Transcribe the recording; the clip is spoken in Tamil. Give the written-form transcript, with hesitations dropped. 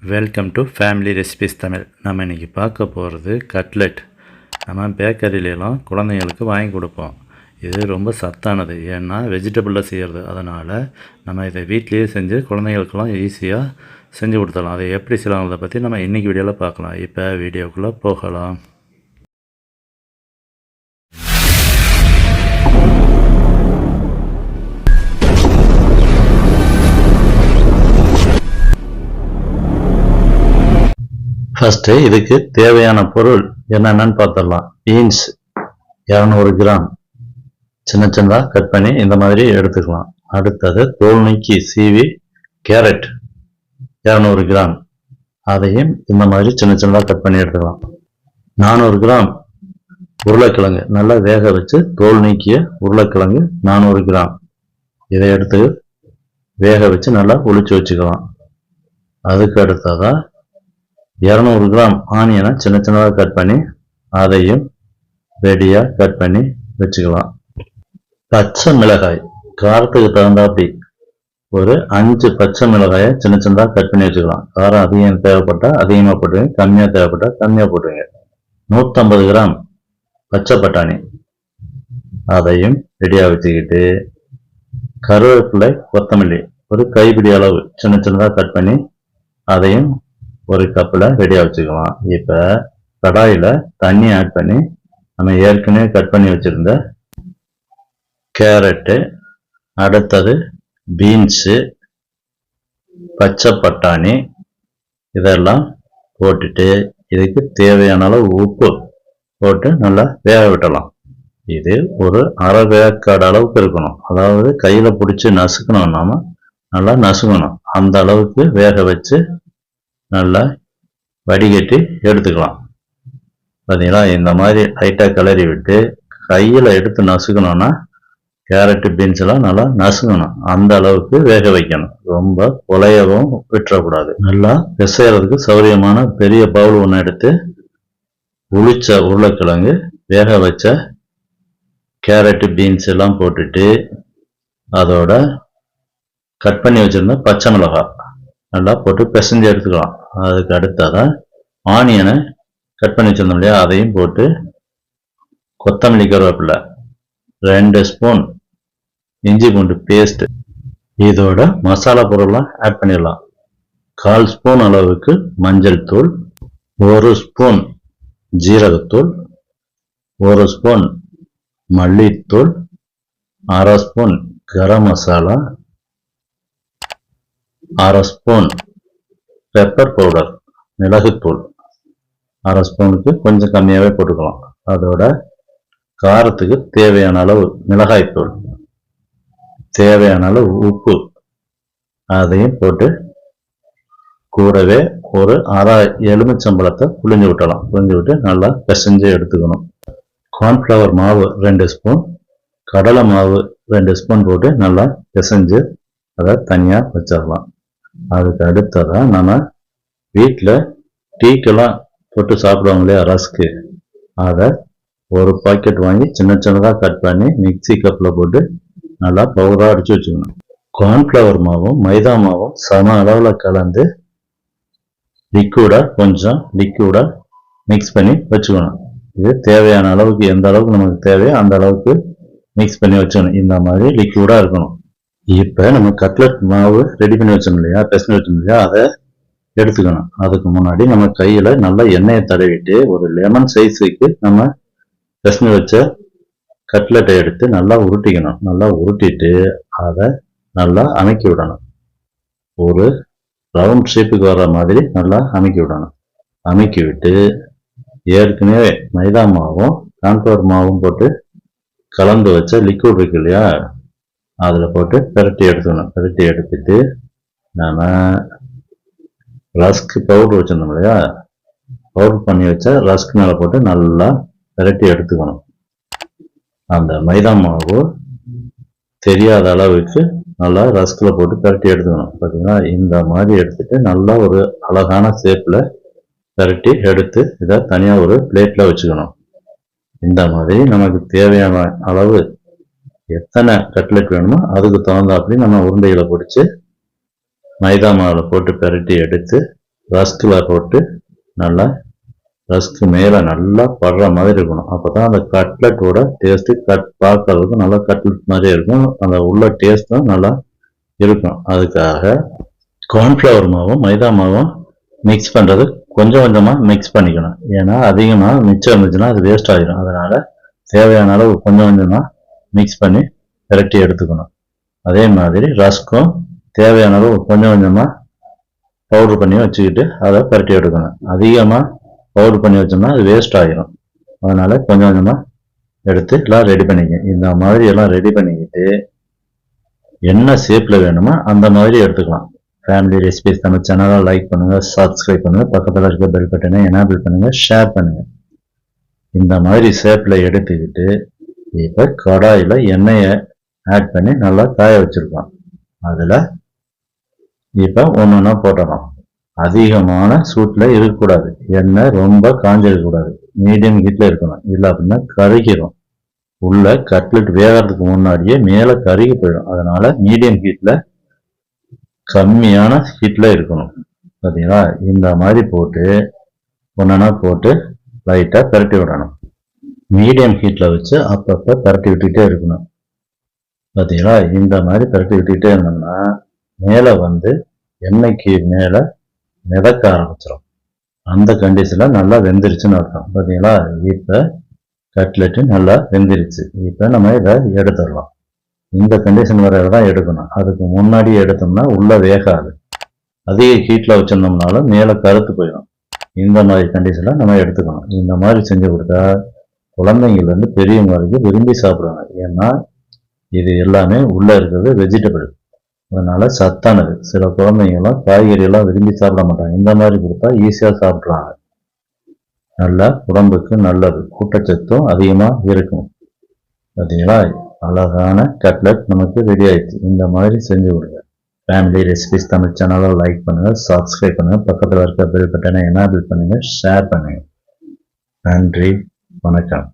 Welcome to family recipes Tamil. நம்ம இன்றைக்கி பார்க்க போகிறது கட்லெட். நம்ம பேக்கரியிலலாம் குழந்தைங்களுக்கு வாங்கி கொடுப்போம். இது ரொம்ப சத்தானது, ஏன்னா வெஜிடபிளில் செய்கிறது. அதனால் நம்ம இதை வீட்லேயே செஞ்சு குழந்தைங்களுக்கெல்லாம் ஈஸியாக செஞ்சு கொடுத்துடலாம். அதை எப்படி செய்யலாங்கிறத பற்றி நம்ம இன்றைக்கி வீடியோவில் பார்க்கலாம். இப்போ வீடியோக்குள்ளே போகலாம். ஃபஸ்ட்டு இதுக்கு தேவையான பொருள் என்னென்னு பார்த்துடலாம். பீன்ஸ் 200 கிராம் சின்ன சின்னதாக கட் பண்ணி இந்த மாதிரி எடுத்துக்கலாம். அடுத்தது தோல் நீக்கி சீவி கேரட் 200 கிராம், அதையும் இந்த மாதிரி சின்ன சின்னதாக கட் பண்ணி எடுத்துக்கலாம். 400 கிராம் உருளைக்கிழங்கு நல்லா வேக வச்சு தோல் நீக்கிய உருளைக்கிழங்கு 400 கிராம், இதை எடுத்து வேக வச்சு நல்லா ஒளிச்சு வச்சுக்கலாம். அதுக்கு அடுத்ததாக 200 கிராம் ஆனியனை சின்ன சின்னதாக கட் பண்ணி அதையும் ரெடியாக கட் பண்ணி வச்சுக்கலாம். பச்சை மிளகாய் காரத்துக்கு தகுந்தாப்படி ஒரு 5 பச்சை மிளகாயை சின்ன சின்னதாக கட் பண்ணி வச்சுக்கலாம். காரம் அதிகம் தேவைப்பட்டால் அதிகமாக போட்டுருங்க, கம்மியாக தேவைப்பட்டால் கம்மியாக போட்டுருங்க. 150 கிராம் பச்சை பட்டாணி, அதையும் ரெடியாக வச்சுக்கிட்டு கருவேப்பிலை கொத்தமல்லி ஒரு கைப்பிடி அளவு சின்ன சின்னதாக கட் பண்ணி அதையும் ஒரு கப்பில் ரெடியாக வச்சுக்கலாம். இப்போ கடாயில் தண்ணி ஆட் பண்ணி நம்ம ஏற்கனவே கட் பண்ணி வச்சுருந்த கேரட்டு, அடுத்தது பீன்ஸு, பச்சை பட்டாணி இதெல்லாம் போட்டுட்டு இதுக்கு தேவையான அளவு உப்பு போட்டு நல்லா வேக விட்டலாம். இது ஒரு அரை வேக்காடு அளவுக்கு இருக்கணும். அதாவது கையில் பிடிச்சி நசுக்கணும், நாம நல்லா நசுக்கணும். அந்த அளவுக்கு வேக வச்சு நல்லா வடிகட்டி எடுத்துக்கலாம். பார்த்தீங்களா, இந்த மாதிரி லைட்டாக கிளறி விட்டு கையில் எடுத்து நசுக்கணும்னா கேரட்டு பீன்ஸ் எல்லாம் நல்லா நசுக்கணும். அந்த அளவுக்கு வேக வைக்கணும். ரொம்ப குலையவும் விட்டுறக்கூடாது. நல்லா பிசைறதுக்கு சௌரியமான பெரிய பவுல் ஒன்று எடுத்து உளிச்ச உருளைக்கிழங்கு, வேக வச்ச கேரட்டு பீன்ஸ் எல்லாம் போட்டுட்டு அதோட கட் பண்ணி வச்சிருந்த பச்சை மிளகாய் நல்லா போட்டு பிசைஞ்சு எடுத்துக்கலாம். அதுக்கு அடுத்ததான் ஆனியனை கட் பண்ணி வச்சிருந்தோம் இல்லையா, அதையும் போட்டு கொத்தமல்லி கருவேப்பிலை 2 ஸ்பூன் இஞ்சி பூண்டு பேஸ்ட், இதோட மசாலா பொருள்லாம் ஆட் பண்ணிடலாம். 1/4 ஸ்பூன் அளவுக்கு மஞ்சள் தூள், 1 ஸ்பூன் ஜீரகத்தூள், 1 ஸ்பூன் மல்லித்தூள், 1/2 spoon garam masala, 1/2 spoon pepper powder மிளகுத்தூள், 1/2 ஸ்பூனுக்கு கொஞ்சம் கம்மியாகவே போட்டுக்கலாம். அதோட காரத்துக்கு தேவையான அளவு மிளகாய்த்தூள், தேவையான அளவு உப்பு, அதையும் போட்டு கூடவே ஒரு அரை எலுமிச்சம்பழத்தை புழிஞ்சு விட்டலாம். புழிஞ்சு விட்டு நல்லா பிசைஞ்சு எடுத்துக்கணும். கார்ன்ஃப்ளவர் மாவு 2 ஸ்பூன், கடலை மாவு 2 ஸ்பூன் போட்டு நல்லா பிசைஞ்சு அதை தனியாக வச்சிடலாம். அதுக்கு அடுத்ததான் நம்ம வீட்டில் டீக்கெல்லாம் போட்டு சாப்பிடுவாங்க இல்லையா, ரஸ்க்கு, அதை ஒரு பாக்கெட் வாங்கி சின்ன சின்னதாக கட் பண்ணி மிக்சி கப்பில் போட்டு நல்லா பவுடராக அடித்து வச்சுக்கணும். கார்ன்ஃப்ளவர் மாவும் மைதா மாவும் சம அளவில் கலந்து கொஞ்சம் லிக்விடாக மிக்ஸ் பண்ணி வச்சுக்கணும். இது தேவையான அளவுக்கு, எந்த அளவுக்கு நமக்கு தேவையோ அந்த அளவுக்கு மிக்ஸ் பண்ணி வச்சுக்கணும். இந்த மாதிரி லிக்விடாக இருக்கணும். இப்போ நம்ம கட்லெட் மாவு ரெடி பண்ணி வச்சோம் இல்லையா, பிசைஞ்சு வச்சோம் இல்லையா, அதை எடுத்துக்கணும். அதுக்கு முன்னாடி நம்ம கையில் நல்லா எண்ணெயை தடவிட்டு ஒரு லெமன் சைஸுக்கு நம்ம பிசைஞ்சு வச்ச கட்லெட்டை எடுத்து நல்லா உருட்டிக்கணும். நல்லா உருட்டிட்டு அதை நல்லா அமைக்கி விடணும். ஒரு ரவுண்ட் ஷேப்புக்கு வர்ற மாதிரி நல்லா அமைக்கி விடணும். அமைக்கி விட்டு ஏற்கனவே மைதா மாவும் கார்ன்ஃப்ளவர் மாவும் போட்டு கலந்து வச்ச லிக்விட் இருக்கு இல்லையா, அதில் போட்டு பெரட்டி எடுத்துக்கணும். பெரட்டி எடுத்துட்டு நம்ம ரஸ்க் பவுடர் வச்சுருந்தோம் இல்லையா, பவுடர் பண்ணி வச்ச ரஸ்க் மேலே போட்டு நல்லா பெரட்டி எடுத்துக்கணும். அந்த மைதா மாவு தெரியாத அளவுக்கு நல்லா ரஸ்கில் போட்டு பெரட்டி எடுத்துக்கணும். பார்த்தீங்கன்னா, இந்த மாதிரி எடுத்துட்டு நல்லா ஒரு அழகான ஷேப்பில் பெரட்டி எடுத்து இதை தனியாக ஒரு பிளேட்டில் வச்சுக்கணும். இந்த மாதிரி நமக்கு தேவையான அளவு எத்தனை கட்லெட் வேணுமோ அதுக்கு தகுந்தாப்படி நம்ம உருண்டைகளை பிடிச்சி மைதா மாவில் போட்டு பெரட்டி எடுத்து ரஸ்கில் போட்டு நல்லா ரஸ்க்கு மேலே நல்லா படுற மாதிரி இருக்கணும். அப்போ தான் அந்த கட்லெட்டோட டேஸ்ட்டு பார்க்கறதுக்கு நல்லா கட்லெட் மாதிரி இருக்கும். அந்த உள்ள டேஸ்ட்டும் நல்லா இருக்கும். அதுக்காக கார்ன்ஃப்ளவர் மாவும் மைதா மாவும் மிக்ஸ் பண்ணுறது கொஞ்சம் கொஞ்சமாக மிக்ஸ் பண்ணிக்கணும். ஏன்னா அதிகமாக மிச்சம் இருந்துச்சுன்னா அது வேஸ்ட் ஆகிடும். அதனால் தேவையான அளவு கொஞ்சம் கொஞ்சமாக மிக்ஸ் பண்ணி விரட்டி எடுத்துக்கணும். அதே மாதிரி ரஸ்க்கும் தேவையான அளவு கொஞ்சம் கொஞ்சமாக பவுடர் பண்ணி வச்சுக்கிட்டு அதை பரட்டி எடுக்கணும். அதிகமாக பவுடர் பண்ணி வச்சோம்னா அது வேஸ்ட் ஆகிடும். அதனால் கொஞ்சம் கொஞ்சமாக எடுத்து எல்லாம் ரெடி பண்ணிக்க. இந்த மாதிரி எல்லாம் ரெடி பண்ணிக்கிட்டு என்ன ஷேப்பில் வேணுமோ அந்த மாதிரி எடுத்துக்கலாம். ஃபேமிலி ரெசிபிஸ் நம்ம சேனலை லைக் பண்ணுங்கள், சப்ஸ்கிரைப் பண்ணுங்கள், பக்கத்தில் இருக்க பெல் பட்டனை எனேபிள் பண்ணுங்கள், ஷேர் பண்ணுங்கள். இந்த மாதிரி ஷேப்பில் எடுத்துக்கிட்டு இப்போ கடாயில் எண்ணெயை ஆட் பண்ணி நல்லா காய வச்சுருக்கோம். அதில் இப்போ ஒன்று ஒன்றா போட்டுடலாம். அதிகமான சூட்டில் இருக்கக்கூடாது. எண்ணெய் ரொம்ப காஞ்சிருக்கக்கூடாது. மீடியம் ஹீட்டில் இருக்கணும். இல்லை அப்படின்னா கருகிடும். உள்ள கட்லெட் வேகிறதுக்கு முன்னாடியே மேலே கருகி போயிடும். அதனால் மீடியம் ஹீட்டில் கம்மியான ஹீட்டில் இருக்கணும். பார்த்தீங்களா? இந்த மாதிரி போட்டு ஒன்றா போட்டு லைட்டாக பரட்டி விடணும். மீடியம் ஹீட்டில் வச்சு அப்பப்போ பரட்டி விட்டுக்கிட்டே இருக்கணும். பார்த்தீங்களா? இந்த மாதிரி பரட்டி விட்டுக்கிட்டே இருந்தோம்னா மேலே வந்து எண்ணெய்க்கு மேலே மிதக்க ஆரம்பிச்சிடும். அந்த கண்டிஷனில் நல்லா வெந்துருச்சுன்னு அர்த்தம். பார்த்தீங்களா? இப்போ கட்லெட்டு நல்லா வெந்துருச்சு. இப்போ நம்ம இதை எடுத்துடலாம். இந்த கண்டிஷன் வரை தான் எடுக்கணும். அதுக்கு முன்னாடி எடுத்தோம்னா உள்ளே வேகாது. அதிக ஹீட்டில் வச்சுருந்தோம்னாலும் மேலே கருத்து போயிடும். இந்த மாதிரி கண்டிஷனில் நம்ம எடுத்துக்கணும். இந்த மாதிரி செஞ்சு கொடுத்தா குழந்தைங்கள்லேருந்து பெரியவங்க வரைக்கும் விரும்பி சாப்பிடுவாங்க. ஏன்னா இது எல்லாமே உள்ளே இருக்கிறது வெஜிடபிள். அதனால் சத்தானது. சில குழந்தைங்கள்லாம் காய்கறியெல்லாம் விரும்பி சாப்பிட மாட்டாங்க. இந்த மாதிரி கொடுத்தா ஈஸியாக சாப்பிட்றாங்க. நல்லா உடம்புக்கு நல்லது. ஊட்டச்சத்தும் அதிகமாக இருக்கும். பார்த்தீங்களா? அழகான கட்லெட் நமக்கு ரெடி ஆயிடுச்சு. இந்த மாதிரி செஞ்சு கொடுங்க. ஃபேமிலி ரெசிபிஸ் தமிழ் சேனலை லைக் பண்ணுங்கள், சப்ஸ்கிரைப் பண்ணுங்கள், பக்கத்தில் இருக்க பெல் பட்டனை எனேபிள் பண்ணுங்கள், ஷேர் பண்ணுங்கள். நன்றி, வணக்கம்.